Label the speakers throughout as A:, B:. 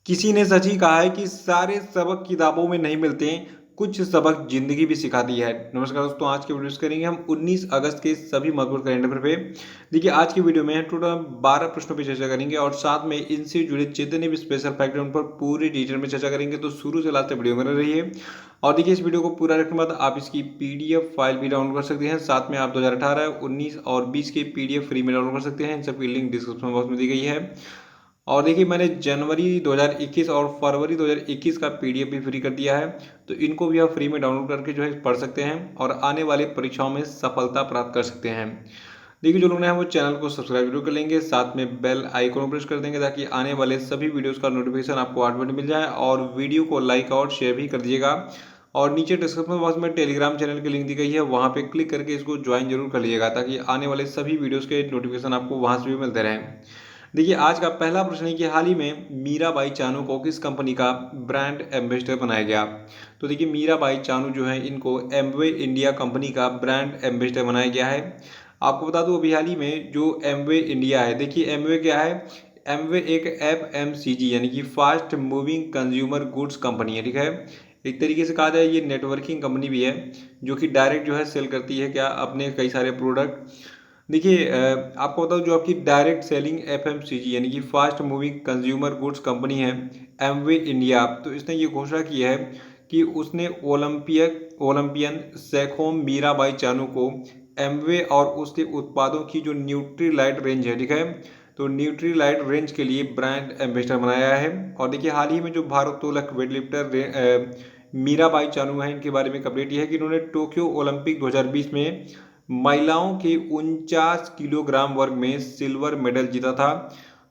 A: किसी ने सच ही कहा है कि सारे सबक किताबों में नहीं मिलते, कुछ सबक जिंदगी भी सिखाती है। नमस्कार दोस्तों, आज के वीडियो करेंगे हम 19 अगस्त के सभी महत्वपूर्ण करंट अफेयर पे। देखिए, आज की वीडियो में टोटल 12 प्रश्नों पर चर्चा करेंगे और साथ में इनसे जुड़े जितने भी स्पेशल फैक्ट हैं उन पर पूरी डिटेल में चर्चा करेंगे। तो शुरू से लास्ट तक वीडियो बने रहिए। और देखिए, इस वीडियो को पूरा रखने के बाद आप इसकी पीडीएफ फाइल भी डाउनलोड कर सकते हैं। साथ में आप 2018, 19 और 20 के पीडीएफ फ्री में डाउनलोड कर सकते हैं। इन सबकी लिंक डिस्क्रिप्शन बॉक्स में दी गई है। और देखिए, मैंने जनवरी 2021 और फरवरी 2021 का पीडीएफ भी फ्री कर दिया है। तो इनको भी आप फ्री में डाउनलोड करके जो है पढ़ सकते हैं और आने वाले परीक्षाओं में सफलता प्राप्त कर सकते हैं। देखिए, जो लोग हैं वो चैनल को सब्सक्राइब जरूर कर लेंगे, साथ में बेल आइकन प्रेस कर देंगे ताकि आने वाले सभी वीडियोस का नोटिफिकेशन आपको ऑटोमेटिक मिल जाए। और वीडियो को लाइक और शेयर भी कर दीजिएगा। और नीचे डिस्क्रिप्शन बॉक्स में टेलीग्राम चैनल की लिंक दी गई है, वहाँ पे क्लिक करके इसको ज्वाइन जरूर कर लीजिएगा ताकि आने वाले सभी वीडियोस के नोटिफिकेशन आपको वहाँ से भी मिलते रहें। देखिए, आज का पहला प्रश्न है कि हाल ही में मीराबाई चानू को किस कंपनी का ब्रांड एम्बेसडर बनाया गया। तो देखिए, मीराबाई चानू जो है इनको एमवे इंडिया कंपनी का ब्रांड एम्बेसडर बनाया गया है। आपको बता दूं, अभी हाल ही में जो एमवे इंडिया है, देखिए एमवे क्या है। एमवे एक एफएमसीजी यानी कि fast moving consumer goods company है, ठीक है। एक तरीके से कहा जाए ये नेटवर्किंग कंपनी भी है, जो कि डायरेक्ट जो है सेल करती है क्या अपने कई सारे प्रोडक्ट। देखिए, आपको बताऊं, जो आपकी डायरेक्ट सेलिंग एफएमसीजी यानी कि fast moving consumer goods company है एमवे इंडिया, तो इसने ये घोषणा की है कि उसने ओलंपियन सैखोम मीराबाई चानू को एमवे और उसके उत्पादों की जो न्यूट्रीलाइट रेंज है, ठीक है, तो न्यूट्रीलाइट रेंज के लिए ब्रांड एम्बेसडर बनाया है। और देखिए, हाल ही में जो भारोत्तोलक वेटलिफ्टर मीराबाई चानू है, इनके बारे में एक अपडेट ये है कि इन्होंने टोक्यो ओलंपिक 2020 में महिलाओं के 49 किलोग्राम वर्ग में सिल्वर मेडल जीता था।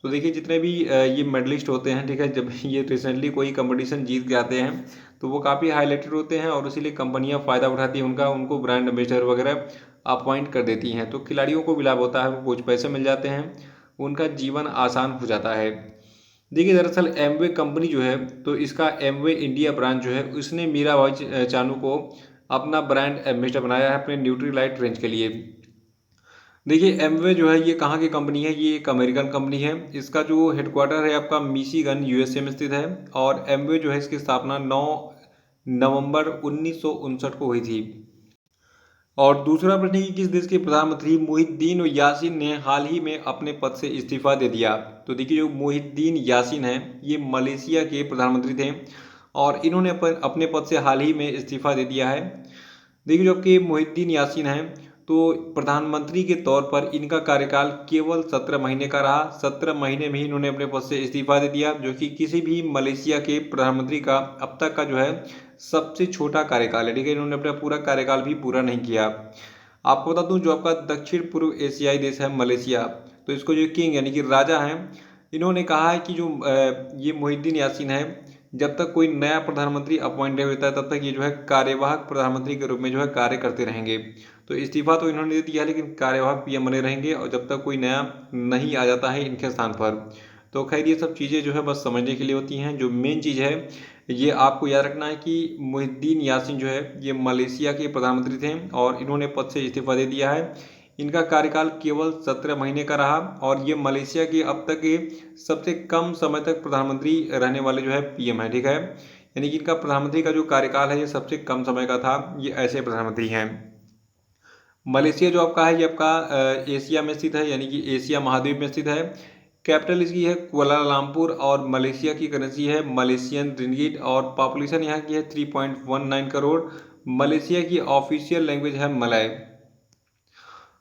A: तो देखिए, जितने भी ये मेडलिस्ट होते हैं, ठीक है, जब ये रिसेंटली कोई कंपटीशन जीत के आते हैं तो वो काफ़ी हाईलाइटेड होते हैं और इसीलिए कंपनियां फ़ायदा उठाती हैं उनको ब्रांड एम्बेसडर वगैरह अपॉइंट कर देती हैं। तो खिलाड़ियों को भी लाभ होता है, उनको कुछ पैसे मिल जाते हैं, उनका जीवन आसान हो जाता है। देखिए, दरअसल एमवे कंपनी जो है, तो इसका एमवे इंडिया ब्रांच जो है उसने मीराबाई चानू को अपना ब्रांड एम्बेसडर बनाया है अपने न्यूट्रीलाइट रेंज के लिए। देखिए, एमवे जो है ये कहाँ की कंपनी है, ये एक अमेरिकन कंपनी है। इसका जो हेडक्वार्टर है आपका मिशिगन यूएसए में स्थित है। और एमवे जो है इसकी स्थापना 9 नवंबर 1959 को हुई थी। और दूसरा प्रश्न है कि किस देश के प्रधानमंत्री मुहिद्दीन यासीन ने हाल ही में अपने पद से इस्तीफा दे दिया। तो देखिए, जो मुहिद्दीन यासीन है ये मलेशिया के प्रधानमंत्री थे और इन्होंने अपने पद से हाल ही में इस्तीफा दे दिया है। देखिए, जो आपके मुहिद्दीन यासीन हैं, तो प्रधानमंत्री के तौर पर इनका कार्यकाल केवल 17 महीने का रहा। 17 महीने में ही इन्होंने अपने पद से इस्तीफा दे दिया, जो कि किसी भी मलेशिया के प्रधानमंत्री का अब तक का जो है सबसे छोटा कार्यकाल है, ठीक है। इन्होंने अपना पूरा कार्यकाल भी पूरा नहीं किया। आपको बता दूं, जो आपका दक्षिण पूर्व एशियाई देश है मलेशिया, तो इसको जो किंग यानी कि राजा हैं, इन्होंने कहा है कि जो ये मुहिद्दीन यासीन है, जब तक कोई नया प्रधानमंत्री अपॉइंट नहीं होता है तब तक ये जो है कार्यवाहक प्रधानमंत्री के रूप में जो है कार्य करते रहेंगे। तो इस्तीफा तो इन्होंने दे दिया है, लेकिन कार्यवाहक पीएम बने रहेंगे और जब तक कोई नया नहीं आ जाता है इनके स्थान पर। तो खैर, ये सब चीज़ें जो है बस समझने के लिए होती हैं। जो मेन चीज़ है ये आपको याद रखना है कि मुहिद्दीन यासीन जो है ये मलेशिया के प्रधानमंत्री थे और इन्होंने पद से इस्तीफा दे दिया है। इनका कार्यकाल केवल 17 महीने का रहा और ये मलेशिया के अब तक के सबसे कम समय तक प्रधानमंत्री रहने वाले जो है पीएम है, ठीक है। यानी कि इनका प्रधानमंत्री का जो कार्यकाल है ये सबसे कम समय का था। ये ऐसे प्रधानमंत्री हैं। मलेशिया जो आपका है ये आपका एशिया में स्थित है, यानी कि एशिया महाद्वीप में स्थित है। कैपिटल इसकी है कुआलालंपुर और मलेशिया की करेंसी है मलेशियन रिंगिट और पॉपुलेशन यहाँ की है 3.19 करोड़। मलेशिया की ऑफिशियल लैंग्वेज है मलय।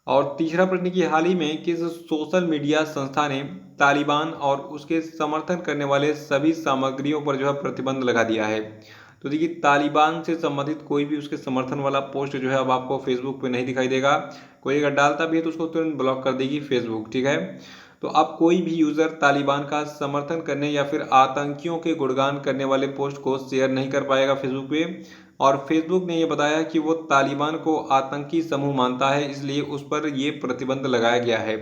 A: और तीसरा प्रश्न कि हाल ही में किस सोशल मीडिया संस्था ने तालिबान और उसके समर्थन करने वाले सभी सामग्रियों पर जो है प्रतिबंध लगा दिया है। तो देखिए, तालिबान से संबंधित कोई भी उसके समर्थन वाला पोस्ट जो है अब आपको फेसबुक पे नहीं दिखाई देगा। कोई अगर डालता भी है तो उसको तुरंत ब्लॉक कर देगी फेसबुक, ठीक है। तो अब कोई भी यूजर तालिबान का समर्थन करने या फिर आतंकियों के गुणगान करने वाले पोस्ट को शेयर नहीं कर पाएगा फेसबुक पे। और फेसबुक ने यह बताया कि वो तालिबान को आतंकी समूह मानता है, इसलिए उस पर यह प्रतिबंध लगाया गया है।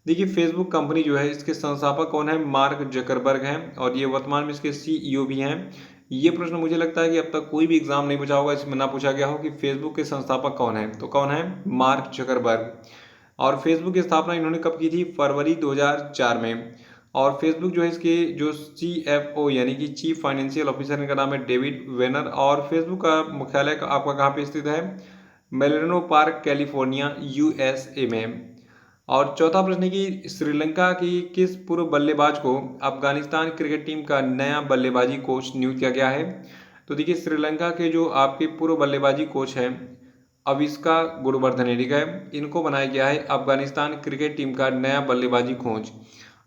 A: देखिए, फेसबुक कंपनी जो है इसके संस्थापक कौन है, मार्क जकरबर्ग हैं और ये वर्तमान में इसके सीईओ भी हैं। ये प्रश्न मुझे लगता है कि अब तक कोई भी एग्जाम नहीं पूछा होगा इसमें ना पूछा गया हो कि फेसबुक के संस्थापक कौन है। तो कौन है, मार्क जकरबर्ग। और फेसबुक की स्थापना इन्होंने कब की थी, फरवरी 2004 में। और फेसबुक जो है इसके जो CFO यानी कि चीफ फाइनेंशियल ऑफिसर, इनका नाम है डेविड वेनर। और फेसबुक का मुख्यालय आपका कहाँ पे स्थित है? मेलेनो पार्क, कैलिफोर्निया, USA में। और चौथा प्रश्न है कि श्रीलंका की किस पूर्व बल्लेबाज को अफगानिस्तान क्रिकेट टीम का नया बल्लेबाजी कोच नियुक्त किया गया है? तो देखिए, श्रीलंका के जो आपके पूर्व बल्लेबाजी कोच हैं अविस्का गुणवर्धने, ठीक है, इनको बनाया गया है अफगानिस्तान क्रिकेट टीम का नया बल्लेबाजी कोच।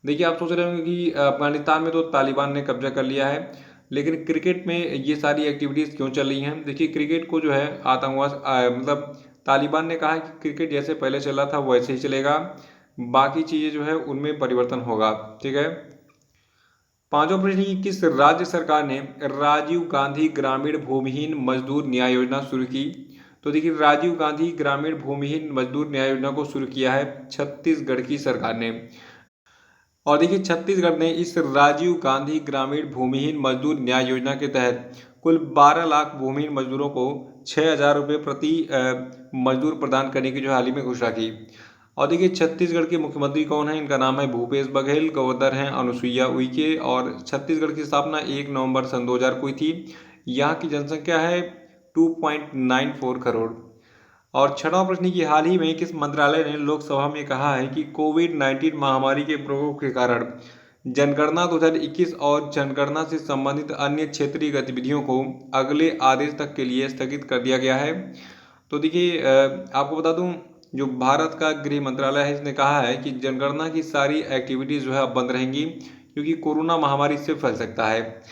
A: देखिए, आप सोच रहे होंगे कि अफगानिस्तान में तो तालिबान ने कब्जा कर लिया है, लेकिन क्रिकेट में ये सारी एक्टिविटीज़ क्यों चल रही हैं? देखिए, क्रिकेट को जो है आतंकवाद मतलब तालिबान ने कहा है कि क्रिकेट जैसे पहले चला था वैसे ही चलेगा, बाकी चीज़ें जो है उनमें परिवर्तन होगा, ठीक है। पांचवा प्रश्न, कि किस राज्य सरकार ने राजीव गांधी ग्रामीण भूमिहीन मजदूर न्याय योजना शुरू की? तो देखिए, राजीव गांधी ग्रामीण भूमिहीन मजदूर न्याय योजना को शुरू किया है छत्तीसगढ़ की सरकार ने। और देखिए, छत्तीसगढ़ ने इस राजीव गांधी ग्रामीण भूमिहीन मजदूर न्याय योजना के तहत कुल 12 लाख भूमिहीन मजदूरों को 6,000 रुपये प्रति मजदूर प्रदान करने की जो हाल ही में घोषणा की। और देखिए, छत्तीसगढ़ के मुख्यमंत्री कौन है? इनका नाम है भूपेश बघेल। गवर्नर हैं अनुसुईया उइके। और छत्तीसगढ़ की स्थापना 1 नवंबर सन 2000 को हुई थी। यहाँ की जनसंख्या है 2.94 करोड़। और छठवां प्रश्न, की हाल ही में किस मंत्रालय ने लोकसभा में कहा है कि कोविड-19 महामारी के प्रकोप के कारण जनगणना 2021 और जनगणना से संबंधित अन्य क्षेत्रीय गतिविधियों को अगले आदेश तक के लिए स्थगित कर दिया गया है? तो देखिए, आपको बता दूं, जो भारत का गृह मंत्रालय है इसने कहा है कि जनगणना की सारी एक्टिविटीज़ जो है अब बंद रहेंगी, क्योंकि कोरोना महामारी से फैल सकता है।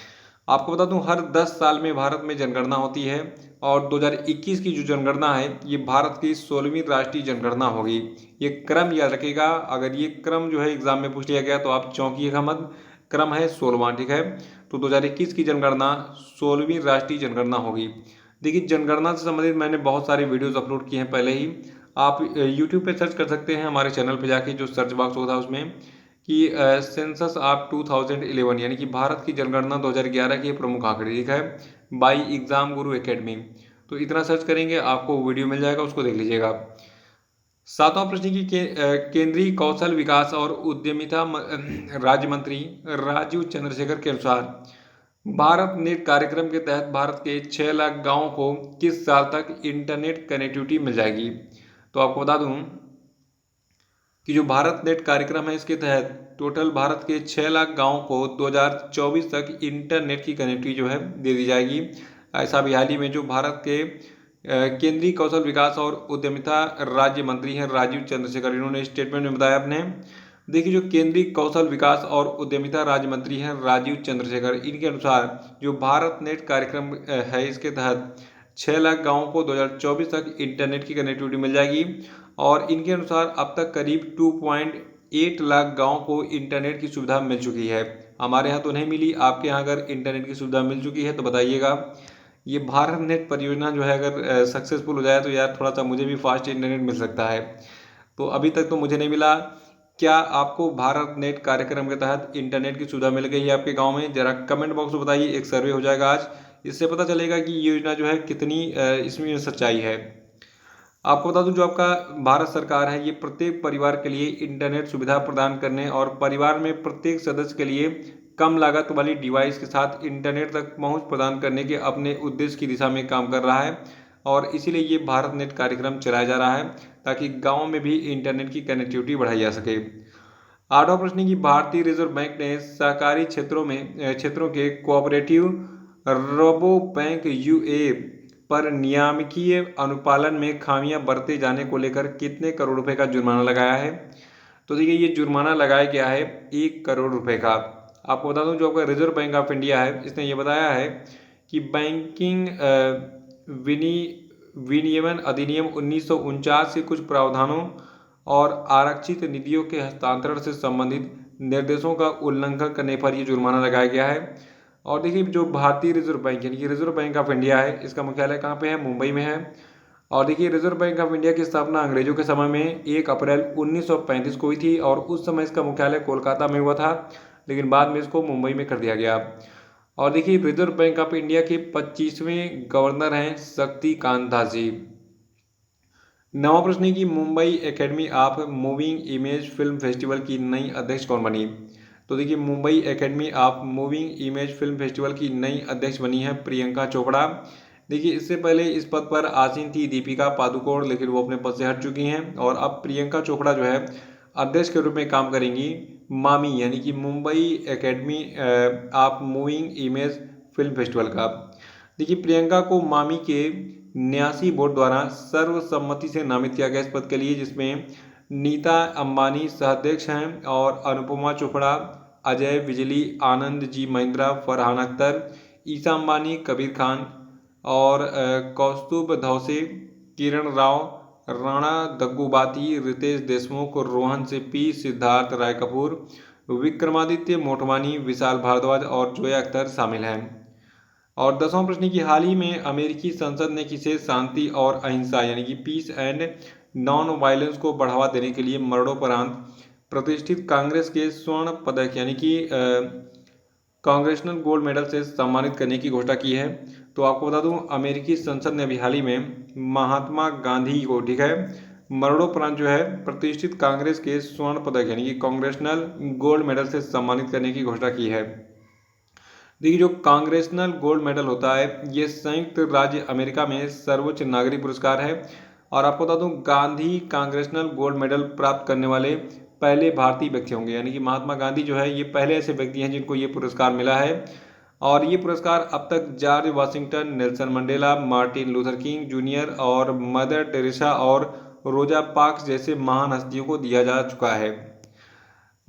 A: आपको बता दूं, हर 10 साल में भारत में जनगणना होती है, और 2021 की जो जनगणना है ये भारत की 16वीं राष्ट्रीय जनगणना होगी। ये क्रम याद रखिएगा, अगर ये क्रम जो है एग्जाम में पूछ लिया गया तो आप चौंकिएगा मत। क्रम है 16वां, ठीक है। तो 2021 की जनगणना 16वीं राष्ट्रीय जनगणना होगी। देखिए, जनगणना से संबंधित मैंने बहुत सारे वीडियोस अपलोड किए हैं पहले ही। आप यूट्यूब पे सर्च कर सकते हैं, हमारे चैनल पे जाके जो सर्च बॉक्स होता है उसमें, कि सेंसस ऑफ 2011 यानी कि भारत की जनगणना 2011 के प्रमुख आंकड़े, ठीक है, बाई एग्जाम गुरु एकेडमी। तो इतना सर्च करेंगे आपको वीडियो मिल जाएगा, उसको देख लीजिएगा। सातवां प्रश्न, की केंद्रीय कौशल विकास और उद्यमिता राज्य मंत्री राजीव चंद्रशेखर के अनुसार भारत नेट कार्यक्रम के तहत भारत के 6 लाख गांवों को किस साल तक इंटरनेट कनेक्टिविटी मिल जाएगी? तो आपको बता दूं कि जो भारत नेट कार्यक्रम है इसके तहत टोटल भारत के 6 लाख गांवों को 2024 तक इंटरनेट की कनेक्टिविटी जो है दे दी जाएगी। ऐसा भी हाल ही में जो भारत के केंद्रीय कौशल विकास और उद्यमिता राज्य मंत्री हैं राजीव चंद्रशेखर, इन्होंने स्टेटमेंट में बताया अपने। देखिए, जो केंद्रीय कौशल विकास और उद्यमिता राज्य मंत्री हैं राजीव चंद्रशेखर, इनके अनुसार जो भारत नेट कार्यक्रम है इसके तहत 6 लाख गांवों को 2024 तक इंटरनेट की कनेक्टिविटी मिल जाएगी। और इनके अनुसार अब तक करीब 2.8 लाख गाँव को इंटरनेट की सुविधा मिल चुकी है। हमारे यहाँ तो नहीं मिली, आपके यहाँ अगर इंटरनेट की सुविधा मिल चुकी है तो बताइएगा। ये भारत नेट परियोजना जो है अगर सक्सेसफुल हो जाए तो यार थोड़ा सा मुझे भी फास्ट इंटरनेट मिल सकता है। तो अभी तक तो मुझे नहीं मिला। क्या आपको भारत नेट कार्यक्रम के तहत इंटरनेट की सुविधा मिल गई है आपके गांव में? जरा कमेंट बॉक्स में बताइए। एक सर्वे हो जाएगा आज, इससे पता चलेगा कि ये योजना जो है कितनी इसमें सच्चाई है। आपको बता दूं, जो आपका भारत सरकार है ये प्रत्येक परिवार के लिए इंटरनेट सुविधा प्रदान करने और परिवार में प्रत्येक सदस्य के लिए कम लागत वाली डिवाइस के साथ इंटरनेट तक पहुंच प्रदान करने के अपने उद्देश्य की दिशा में काम कर रहा है। और इसीलिए ये भारत नेट कार्यक्रम चलाया जा रहा है ताकि गाँव में भी इंटरनेट की कनेक्टिविटी बढ़ाई जा सके। आठवां प्रश्न, की भारतीय रिजर्व बैंक ने सहकारी क्षेत्रों के कोऑपरेटिव रोबो बैंक UA पर नियामकीय अनुपालन में खामियां बरते जाने को लेकर कितने करोड़ रुपए का जुर्माना लगाया है? तो देखिए, ये जुर्माना लगाया गया है 1 करोड़ रुपए का। आपको बता दूं, जो आपका रिजर्व बैंक ऑफ इंडिया है इसने ये बताया है कि बैंकिंग विनियमन अधिनियम 1949 के कुछ प्रावधानों और आरक्षित निधियों के हस्तांतरण से संबंधित निर्देशों का उल्लंघन करने पर यह जुर्माना लगाया गया है। और देखिए, जो भारतीय रिजर्व बैंक यानी कि रिजर्व बैंक ऑफ इंडिया है इसका मुख्यालय कहाँ पे है? मुंबई में है। और देखिए, रिजर्व बैंक ऑफ इंडिया की स्थापना अंग्रेजों के समय में 1 अप्रैल 1935 को हुई थी, और उस समय इसका मुख्यालय कोलकाता में हुआ था, लेकिन बाद में इसको मुंबई में कर दिया गया। और देखिए, रिजर्व बैंक ऑफ इंडिया के 25वें गवर्नर हैं शक्तिकांत दास जी। नवा प्रश्न है कि Mumbai academy of moving image film festival की नई अध्यक्ष कौन बनी? तो देखिए Mumbai academy of moving image film festival की नई अध्यक्ष बनी है प्रियंका चोपड़ा। देखिए इससे पहले इस पद पर आसीन थी दीपिका पादुकोण, लेकिन वो अपने पद से हट चुकी हैं और अब प्रियंका चोपड़ा जो है अध्यक्ष के रूप में काम करेंगी मामी यानी कि Mumbai academy of moving image film festival का। देखिए प्रियंका को मामी के 89 बोर्ड द्वारा सर्वसम्मति से नामित किया गया इस पद के लिए, जिसमें नीता अंबानी सहअध्यक्ष हैं और अनुपमा चोपड़ा, अजय बिजली, आनंद जी महिंद्रा, फरहान अख्तर, ईसा अंबानी, कबीर खान और कौस्तुभ धौसे, किरण राव, राणा दग्गुबाती, रितेश देशमुख, रोहन सिप्पी, सिद्धार्थ राय कपूर, विक्रमादित्य मोटवानी, विशाल भारद्वाज और जोया अख्तर शामिल हैं। और 10वां प्रश्न की हाल ही में अमेरिकी संसद ने किसे शांति और अहिंसा यानी कि पीस एंड नॉन वायलेंस को बढ़ावा देने के लिए मरणोपरांत प्रतिष्ठित कांग्रेस के स्वर्ण पदक यानी कि कांग्रेशनल गोल्ड मेडल से सम्मानित करने की घोषणा की है। तो आपको बता दूं अमेरिकी संसद ने अभी हाल ही में महात्मा गांधी को, ठीक है, मरणोपरांत जो है प्रतिष्ठित कांग्रेस के स्वर्ण पदक यानी कि कांग्रेशनल गोल्ड मेडल से सम्मानित करने की घोषणा की है। देखिए जो कांग्रेशनल गोल्ड मेडल होता है ये संयुक्त राज्य अमेरिका में सर्वोच्च नागरिक पुरस्कार है और आपको बता दूं गांधी कांग्रेशनल गोल्ड मेडल प्राप्त करने वाले पहले भारतीय व्यक्ति होंगे, यानी कि महात्मा गांधी जो है ये पहले ऐसे व्यक्ति हैं जिनको ये पुरस्कार मिला है। और ये पुरस्कार अब तक George Washington, Nelson Mandela, Martin Luther king junior और मदर टेरेसा और रोजा पार्क्स जैसे महान हस्तियों को दिया जा चुका है।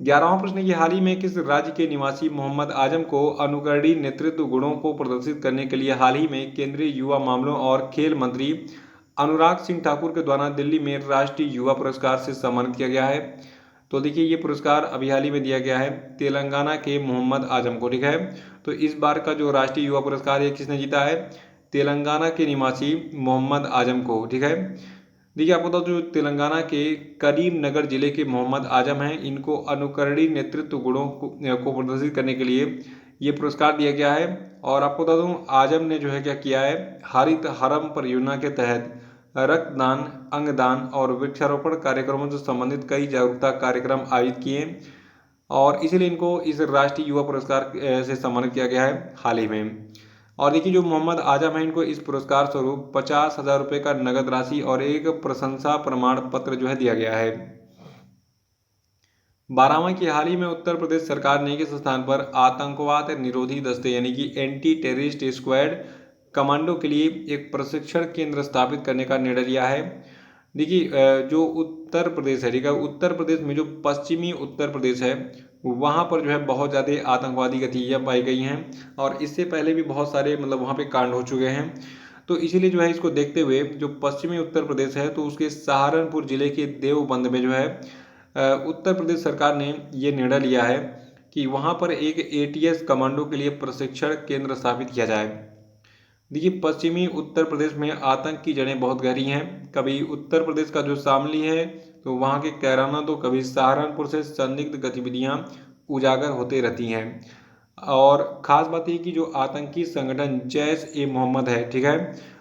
A: 11वां प्रश्न की हाल ही में किस राज्य के निवासी मोहम्मद आजम को अनुकरणीय नेतृत्व गुणों को प्रदर्शित करने के लिए हाल ही में केंद्रीय युवा मामलों और खेल मंत्री अनुराग सिंह ठाकुर के द्वारा दिल्ली में राष्ट्रीय युवा पुरस्कार से सम्मानित किया गया है। तो देखिए ये पुरस्कार अभी हाल ही में दिया गया है तेलंगाना के मोहम्मद आजम को, ठीक है। तो इस बार का जो राष्ट्रीय युवा पुरस्कार ये किसने जीता है? तेलंगाना के निवासी मोहम्मद आजम को, ठीक है। देखिए आपको बताओ जो तेलंगाना के करीमनगर जिले के मोहम्मद आजम हैं इनको अनुकरणीय नेतृत्व गुणों को प्रदर्शित करने के लिए ये पुरस्कार दिया गया है। और आपको बता दूं आजम ने जो है क्या किया है, हरित हरम परियोजना के तहत रक्तदान, अंगदान और वृक्षारोपण कार्यक्रमों से संबंधित कई जागरूकता कार्यक्रम आयोजित किए और इसीलिए इनको इस राष्ट्रीय युवा पुरस्कार से सम्मानित किया गया है हाल ही में। और देखिए जो मोहम्मद आजम है इनको इस पुरस्कार स्वरूप 50,000 रुपये का नगद राशि और एक प्रशंसा प्रमाण पत्र जो है दिया गया है। 12वां की हाल ही में उत्तर प्रदेश सरकार ने किस स्थान पर आतंकवाद निरोधी दस्ते यानी कि एंटी टेररिस्ट स्क्वाड कमांडो के लिए एक प्रशिक्षण केंद्र स्थापित करने का निर्णय लिया है। देखिए जो उत्तर प्रदेश है, ठीक है, उत्तर प्रदेश में जो पश्चिमी उत्तर प्रदेश है वहाँ पर जो है बहुत ज़्यादा आतंकवादी गतिविधियाँ पाई गई हैं और इससे पहले भी बहुत सारे वहाँ पे कांड हो चुके हैं। तो इसीलिए जो है इसको देखते हुए जो पश्चिमी उत्तर प्रदेश है तो उसके सहारनपुर जिले के देवबंद में जो है उत्तर प्रदेश सरकार ने ये निर्णय लिया है कि वहाँ पर एक ATS कमांडो के लिए प्रशिक्षण केंद्र स्थापित किया जाए। देखिए पश्चिमी उत्तर प्रदेश में आतंक की जड़ें बहुत गहरी हैं। कभी उत्तर प्रदेश का जो शामली है तो वहाँ के कैराना तो कभी सहारनपुर से संदिग्ध गतिविधियाँ उजागर होते रहती हैं। और ख़ास बात ये कि जो आतंकी संगठन जैश ए मोहम्मद है, ठीक है,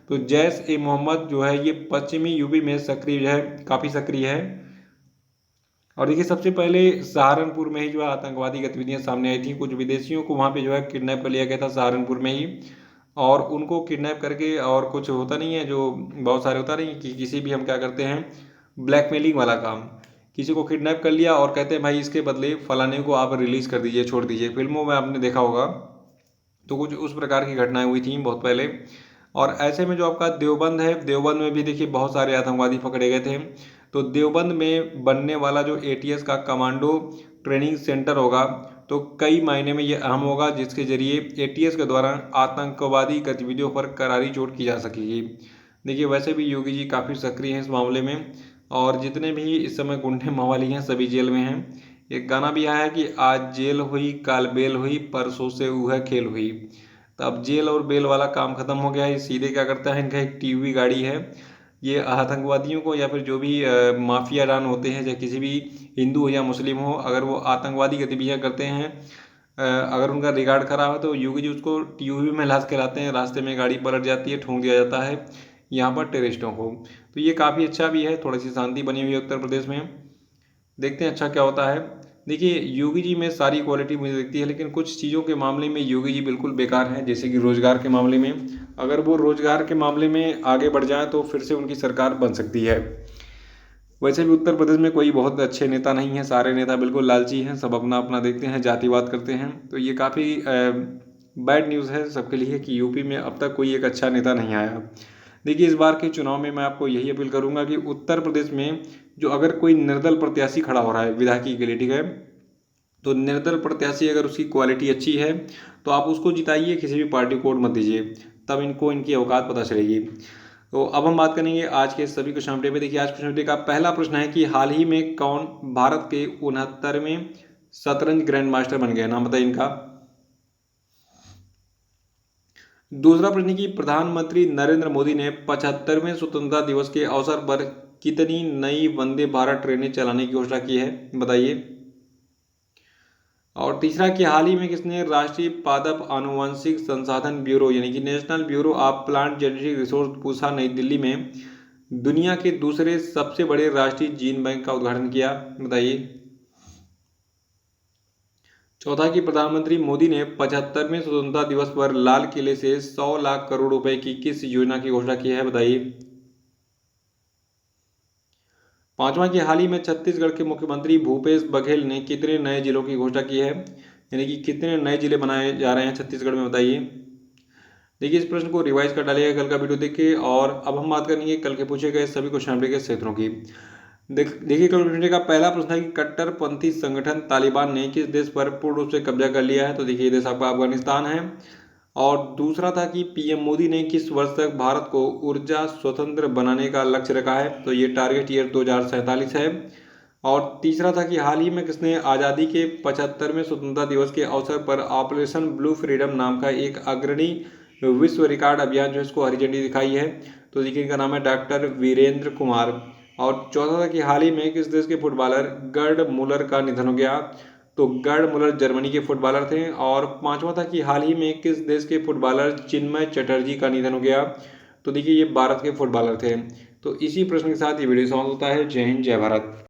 A: तो जैश ए मोहम्मद जो है ये पश्चिमी यूपी में सक्रिय जो है, काफ़ी सक्रिय है। और देखिए सबसे पहले सहारनपुर में ही जो है आतंकवादी गतिविधियाँ सामने आई थी। कुछ विदेशियों को वहाँ पे जो है किडनैप कर लिया गया था सहारनपुर में ही और उनको किडनैप करके, और कुछ होता नहीं है जो बहुत सारे होता नहीं कि किसी भी हम क्या करते हैं ब्लैकमेलिंग वाला काम, किसी को किडनैप कर लिया और कहते हैं भाई इसके बदले फलाने को आप रिलीज़ कर दीजिए, छोड़ दीजिए। फिल्मों में आपने देखा होगा तो कुछ उस प्रकार की घटनाएं हुई थी बहुत पहले। और ऐसे में जो आपका देवबंद है, देवबंद में भी देखिए बहुत सारे आतंकवादी पकड़े गए थे। तो देवबंद में बनने वाला जो ATS का कमांडो ट्रेनिंग सेंटर होगा तो कई मायने में ये अहम होगा, जिसके जरिए ATS के द्वारा आतंकवादी गतिविधियों पर करारी चोट की जा सकेगी। देखिए वैसे भी योगी जी काफ़ी सक्रिय हैं इस मामले में और जितने भी इस समय गुंडे मवाली हैं सभी जेल में हैं। एक गाना भी आया है कि आज जेल हुई काल बेल हुई परसों से वह खेल हुई। तो अब जेल और बेल वाला काम खत्म हो गया है। सीधे क्या करता है, इनका एक TUV गाड़ी है, ये आतंकवादियों को या फिर जो भी माफिया डान होते हैं चाहे किसी भी हिंदू हो या मुस्लिम हो, अगर वो आतंकवादी गतिविधियाँ करते हैं, अगर उनका रिकॉर्ड खराब है तो योगी जी उसको TUV में लाश के लाते हैं, रास्ते में गाड़ी पलट जाती है, ठोंक दिया जाता है यहाँ पर टेररिस्टों को। तो ये काफ़ी अच्छा भी है, थोड़ी सी शांति बनी हुई है उत्तर प्रदेश में। देखते हैं अच्छा क्या होता है। देखिए योगी जी में सारी क्वालिटी मुझे दिखती है, लेकिन कुछ चीज़ों के मामले में योगी जी बिल्कुल बेकार हैं, जैसे कि रोजगार के मामले में। अगर वो रोजगार के मामले में आगे बढ़ जाए तो फिर से उनकी सरकार बन सकती है। वैसे भी उत्तर प्रदेश में कोई बहुत अच्छे नेता नहीं है, सारे नेता बिल्कुल लालची हैं, सब अपना अपना देखते हैं, जातिवाद करते हैं। तो ये काफ़ी बैड न्यूज़ है सबके लिए कि यूपी में अब तक कोई एक अच्छा नेता नहीं आया। देखिए इस बार के चुनाव में मैं आपको यही अपील करूंगा कि उत्तर प्रदेश में जो अगर कोई निर्दल प्रत्याशी खड़ा हो रहा है विधायकी के लिए, ठीक है, तो निर्दल प्रत्याशी अगर उसकी क्वालिटी अच्छी है तो आप उसको जिताइए, किसी भी पार्टी को वोट मत दीजिए, तब इनको इनकी औकात पता चलेगी। तो अब हम बात करेंगे आज के सभी क्वेश्चन अपडेट पे। देखिए आज क्वेश्चन अपडेट का पहला प्रश्न है कि हाल ही में कौन भारत के 69वें शतरंज ग्रैंड मास्टर बन गए, नाम बताइए इनका। दूसरा प्रश्न की प्रधानमंत्री नरेंद्र मोदी ने 75वें स्वतंत्रता दिवस के अवसर पर कितनी नई वंदे भारत ट्रेनें चलाने की घोषणा की है, बताइए। और तीसरा कि हाल ही में किसने राष्ट्रीय पादप आनुवंशिक संसाधन ब्यूरो यानी कि national bureau of plant genetic resource Pusa नई दिल्ली में दुनिया के दूसरे सबसे बड़े राष्ट्रीय जीन बैंक का उद्घाटन किया, बताइए। चौथा कि प्रधानमंत्री मोदी ने 75वें स्वतंत्रता दिवस पर लाल किले से 100 लाख करोड़ रुपए की किस योजना की घोषणा की है, बताइए। पांचवा कि हाल ही में छत्तीसगढ़ के मुख्यमंत्री भूपेश बघेल ने कितने नए जिलों की घोषणा की है, यानी कि कितने नए जिले बनाए जा रहे हैं छत्तीसगढ़ में, बताइए। देखिए इस प्रश्न को रिवाइज कर डालिएगा कल का वीडियो देखिए। और अब हम बात करेंगे कल के पूछे गए सभी क्वेश्चन के क्षेत्रों की। देखिए कल वीडियो का पहला प्रश्न है कि कट्टरपंथी संगठन तालिबान ने किस देश पर पूर्ण रूप से कब्जा कर लिया है, तो देखिए ये देश आपका अफगानिस्तान है। और दूसरा था कि पीएम मोदी ने किस वर्ष तक भारत को ऊर्जा स्वतंत्र बनाने का लक्ष्य रखा है, तो ये टारगेट ईयर 2047 है। और तीसरा था कि हाल ही में किसने आज़ादी के 75वें स्वतंत्रता दिवस के अवसर पर ऑपरेशन ब्लू फ्रीडम नाम का एक अग्रणी विश्व रिकॉर्ड अभियान जो इसको हरी झंडी दिखाई है, तो देखिए इनका नाम है डॉक्टर वीरेंद्र कुमार। और चौथा था कि हाल ही में किस देश के फुटबॉलर गर्ड मुलर का निधन हो गया, तो गर्ड मुलर जर्मनी के फुटबॉलर थे। और पांचवा था कि हाल ही में किस देश के फुटबॉलर चिन्मय चटर्जी का निधन हो गया, तो देखिए ये भारत के फुटबॉलर थे। तो इसी प्रश्न के साथ ये वीडियो समाप्त होता है। जय हिंद जय भारत।